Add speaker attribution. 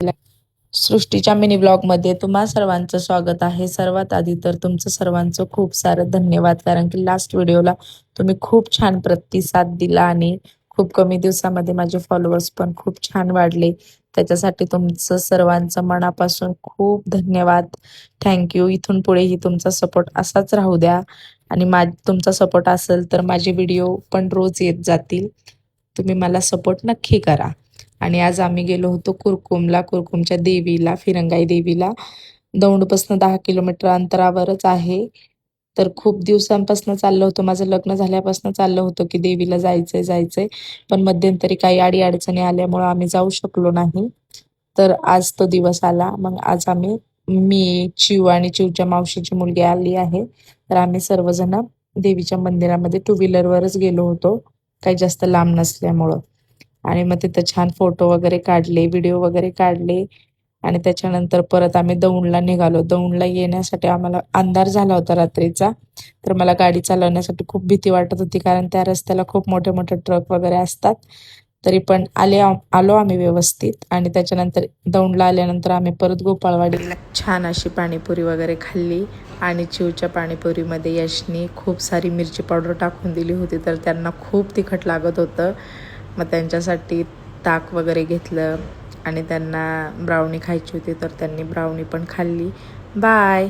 Speaker 1: सृष्टीच्या mini ब्लॉगमध्ये तुम्हा सर्वांचं स्वागत आहे. सर्वात आधी तर तुमचं सर्वांचं खूप सारं धन्यवाद, कारण की लास्ट व्हिडिओला तुम्ही खूप छान प्रतिसाद दिला आणि खूप कमी दिवसामध्ये माझे फॉलोअर्स पण खूप छान वाढले. त्याच्यासाठी तुमचं सर्वांचं मनापासून खूप धन्यवाद. थँक्यू. इथून पुढेही तुमचा सपोर्ट असाच राहू द्या आणि तुमचा सपोर्ट असेल तर माझे व्हिडिओ पण रोज येत जातील. तुम्ही मला सपोर्ट नक्की करा. आणि आज आम्ही गेलो होतो कुरकुमच्या देवीला, फिरंगाई देवीला. दौंडपासून 10 किलोमीटर अंतरावरच आहे. तर खूप दिवसांपासून चाललं होतं, माझं लग्न झाल्यापासून चाललं होतं की देवीला जायचंय. पण मध्यंतरी काही अडीअडचणी आल्यामुळं आम्ही जाऊ शकलो नाही. तर आज तो दिवस आला. मग आज मी, चिव आणि चिवच्या मावशीची मुलगी आली आहे. तर आम्ही सर्वजण देवीच्या मंदिरामध्ये टू व्हीलरवरच गेलो होतो, काही जास्त लांब नसल्यामुळं. आणि मग तिथं छान फोटो वगैरे काढले, व्हिडिओ वगैरे काढले आणि त्याच्यानंतर परत आम्ही दौंडला निघालो. दौंडला येण्यासाठी आम्हाला अंधार झाला होता रात्रीचा. तर मला गाडी चालवण्यासाठी खूप भीती वाटत होती, कारण त्या रस्त्याला खूप मोठे मोठे ट्रक वगैरे असतात. तरी पण आलो आम्ही व्यवस्थित. आणि त्याच्यानंतर दौंडला आल्यानंतर आम्ही परत गोपाळवाडीला छान अशी पाणीपुरी वगैरे खाल्ली. आणि चिवच्या पाणीपुरीमध्ये यशनी खूप सारी मिरची पावडर टाकून दिली होती, तर त्यांना खूप तिखट लागत होतं. मग त्यांच्यासाठी ताक वगैरे घेतलं आणि त्यांना ब्राउनी खायची होती, तर त्यांनी ब्राउनी पण खाल्ली. बाय.